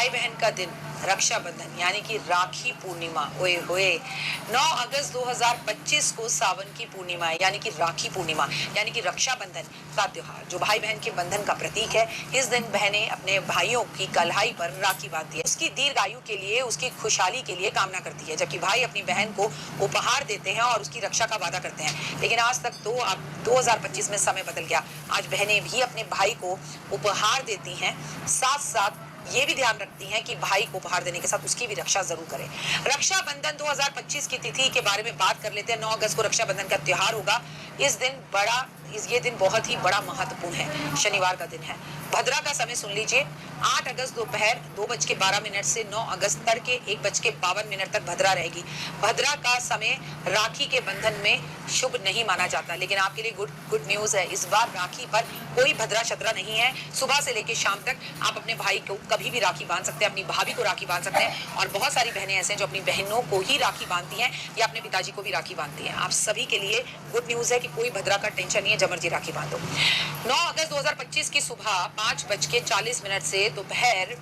भाई बहन का दिन, रक्षाबंधन यानी कि राखी पूर्णिमा। ओए होए, 9 अगस्त 2025 को सावन की पूर्णिमा है, यानी कि राखी पूर्णिमा यानी कि रक्षाबंधन का त्योहार जो भाई बहन के बंधन का प्रतीक है। इस दिन बहनें अपने भाइयों की कलाई पर राखी बांधती है, उसकी दीर्घायु के लिए, उसकी खुशहाली के लिए कामना करती है, जबकि भाई अपनी बहन को उपहार देते हैं और उसकी रक्षा का वादा करते हैं। लेकिन आज तक तो अब 2025 में समय बदल गया। आज बहनें भी अपने भाई को उपहार देती हैं, साथ साथ ये भी ध्यान रखती हैं कि भाई को उपहार देने के साथ उसकी भी रक्षा जरूर करें। रक्षाबंधन 2025 की तिथि के बारे में बात कर लेते हैं। 9 अगस्त को रक्षाबंधन का त्योहार होगा। ये दिन बहुत ही बड़ा महत्वपूर्ण है, शनिवार का दिन है। भद्रा का समय सुन लीजिए, 8 अगस्त दोपहर 2:12 से 9 अगस्त तड़के 1:52 तक भद्रा रहेगी। भद्रा का समय राखी के बंधन में शुभ नहीं माना जाता, लेकिन आपके लिए गुड न्यूज है, इस बार राखी पर कोई भद्रा शद्रा नहीं है। सुबह से लेकर शाम तक आप अपने भाई को कभी भी राखी बांध सकते हैं, अपनी भाभी को राखी बांध सकते हैं, और बहुत सारी बहनें ऐसे हैं जो अपनी बहनों को ही राखी बांधती हैं या अपने पिताजी को भी राखी बांधती हैं। आप सभी के लिए गुड न्यूज है कि कोई भद्रा का टेंशन नहीं है, जमर्जी राखी बांधो। 9 अगस्त 2025 की सुबह 5:40 से दोपहर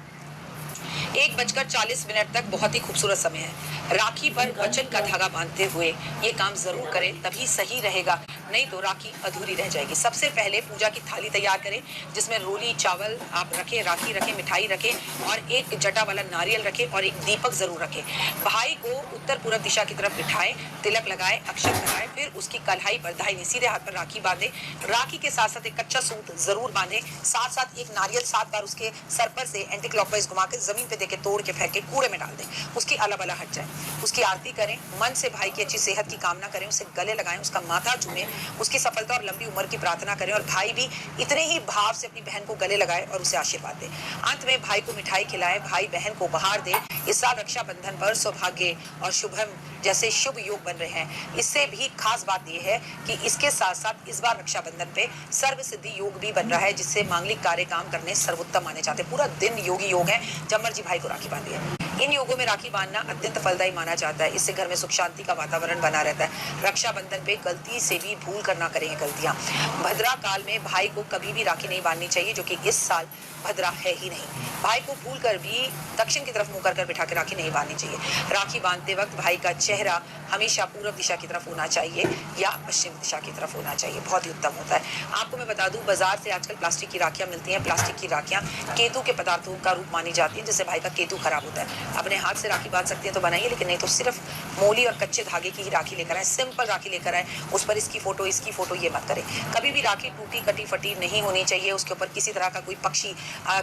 1:40 तक बहुत ही खूबसूरत समय है। राखी पर वचन का धागा बांधते हुए ये काम जरूर करें, तभी सही रहेगा, नहीं तो राखी अधूरी रह जाएगी। सबसे पहले पूजा की थाली तैयार करें, जिसमें रोली चावल आप रखें, राखी रखें, मिठाई रखें और एक जटा वाला नारियल रखें और एक दीपक जरूर रखें। भाई को उत्तर पूर्व दिशा की तरफ बिठाएं, तिलक लगाएं, अक्षत लगाएं, फिर उसकी कलाई पर दाहिने सीधे हाथ पर राखी बांधें। राखी के साथ साथ एक कच्चा सूत जरूर बांधें, साथ साथ एक नारियल 7 बार उसके सर पर से एंटी क्लॉकवाइज घुमा के जमीन पे देके तोड़ के फेंक के कूड़े में डाल दें, उसकी अला हट जाए। उसकी आरती करें, मन से भाई की अच्छी सेहत की कामना करें, उसे गले लगाएं, उसका माथा चूमें, उसकी सफलता और लंबी उम्र की प्रार्थना करें, और भाई भी इतने ही भाव से अपनी बहन को गले लगाए और उसे आशीर्वाद दे। अंत में भाई को मिठाई खिलाएं, भाई बहन को उपहार दे। इस साल रक्षाबंधन पर सौभाग्य और शुभम जैसे शुभ योग बन रहे हैं। इससे भी खास बात यह है कि इसके साथ साथ इस बार रक्षाबंधन पे सर्व सिद्धि योग भी बन रहा है, जिससे मांगलिक कार्य काम करने सर्वोत्तम माने जाते हैं। पूरा दिन योगी योग है, जमर्जी भाई को राखी बांधिए। इन योगों में राखी बांधना अत्यंत फलदायी माना जाता है, इससे घर में सुख शांति का वातावरण बना रहता है। रक्षाबंधन पे गलती से भी भूल कर ना करें गलतियां। भद्रा काल में भाई को कभी भी राखी नहीं बांधनी चाहिए, जो कि इस साल भद्रा है ही नहीं। भाई को भूल कर भी दक्षिण की तरफ मुंह कर बिठा के राखी नहीं बांधनी चाहिए। राखी बांधते वक्त भाई का चेहरा हमेशा पूर्व दिशा की तरफ होना चाहिए या पश्चिम दिशा की तरफ होना चाहिए, बहुत ही उत्तम होता है। आपको मैं बता दूं, बाजार से आजकल प्लास्टिक की राखियां मिलती हैं। प्लास्टिक की राखियां केतु के पदार्थों का रूप मानी जाती है, जिससे भाई का केतु खराब होता है। अपने हाथ से राखी बांध सकती है तो बनाइए, लेकिन नहीं तो सिर्फ मोली और कच्चे धागे की ही राखी लेकर आए, सिंपल राखी लेकर आए, उस पर इसकी फोटो ये मत करें। कभी भी राखी टूटी कटी फटी नहीं होनी चाहिए, उसके ऊपर किसी तरह का कोई पक्षी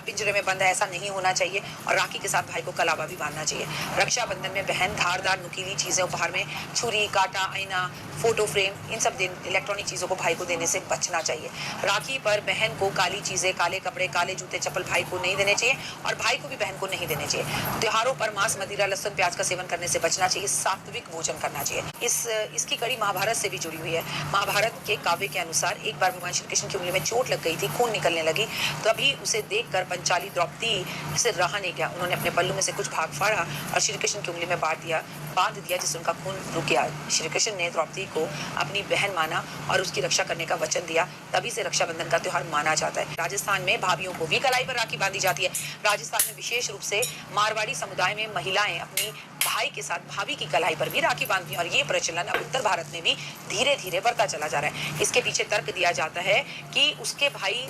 पिंजरे में बंद है ऐसा नहीं होना चाहिए, और राखी के साथ भाई को कलावा भी बांधना चाहिए। रक्षाबंधन में बहन धारदार नुकीली चीजें उपहार में, छुरी कांटा, आईना, फोटो फ्रेम, इन सब इलेक्ट्रॉनिक चीजों को भाई को देने से बचना चाहिए। राखी पर बहन को काली चीजें, काले कपड़े, काले जूते चप्पल भाई को नहीं देने चाहिए, और भाई को भी बहन को नहीं देने चाहिए। त्योहारों पर मांस, मदिरा, लहसुन, प्याज का सेवन करने से बचना चाहिए। सात्विक भोजन करना चाहिए। इसकी कड़ी महाभारत से भी जुड़ी हुई है। महाभारत के काव्य के अनुसार एक बार भगवान श्री कृष्ण की उंगली में चोट लग गई थी, खून निकलने लगी, तभी उसे देखकर पंचाली द्रौपदी से रहा नहीं गया। उन्होंने अपने पल्लू में से कुछ भाग फाड़ा और श्री कृष्ण की उंगली में बांध दिया, जिससे उनका खून रुक गया। श्री कृष्ण ने द्रौपदी को अपनी बहन माना और उसकी रक्षा करने का वचन दिया, तभी से रक्षाबंधन का त्योहार माना जाता है। राजस्थान में भाभियों को भी कलाई पर राखी बांधी जाती है। राजस्थान में विशेष रूप से मारवाड़ी समुदाय में महिलाएं अपनी भाई के साथ भाभी की कलाई पर भी राखी बांधती हैं, और ये प्रचलन अब उत्तर भारत में भी धीरे धीरे बढ़ता चला जा रहा है। इसके पीछे तर्क दिया जाता है कि उसके भाई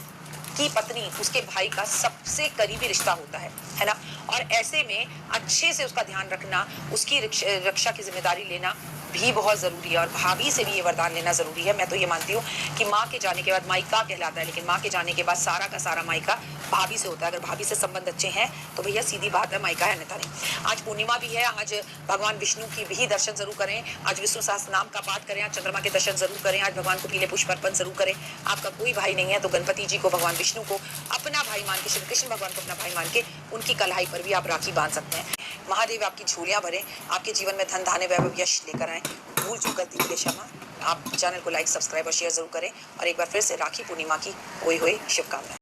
की पत्नी उसके भाई का सबसे करीबी रिश्ता होता है ना, और ऐसे में अच्छे से उसका ध्यान रखना, उसकी रक्षा की जिम्मेदारी लेना भी बहुत जरूरी है, और भाभी से भी ये वरदान लेना जरूरी है। मैं तो ये मानती हूँ कि माँ के जाने के बाद मायका कहलाता है, लेकिन माँ के जाने के बाद सारा का सारा मायका भाभी से होता है। अगर भाभी से संबंध अच्छे हैं तो भैया सीधी बात है, मायका है, अन्यथा नहीं। आज पूर्णिमा भी है, आज भगवान विष्णु की भी दर्शन जरूर करें, आज विष्णु सहस्त्र नाम का पाठ करें, आज चंद्रमा के दर्शन जरूर करें, आज भगवान को पीले पुष्प अर्पण जरूर करें। आपका कोई भाई नहीं है तो गणपति जी को, भगवान विष्णु को अपना भाई मान के, श्री कृष्ण भगवान को अपना भाई मान के उनकी कलाई पर भी आप राखी बांध सकते हैं। महादेव आपकी झोलियां भरें, आपके जीवन में धन धान्य वैभव यश लेकर आए। भूल चूक गलती के लिए क्षमा। आप चैनल को लाइक, सब्सक्राइब और शेयर जरूर करें, और एक बार फिर से राखी पूर्णिमा की ओए होए शुभकामनाएं।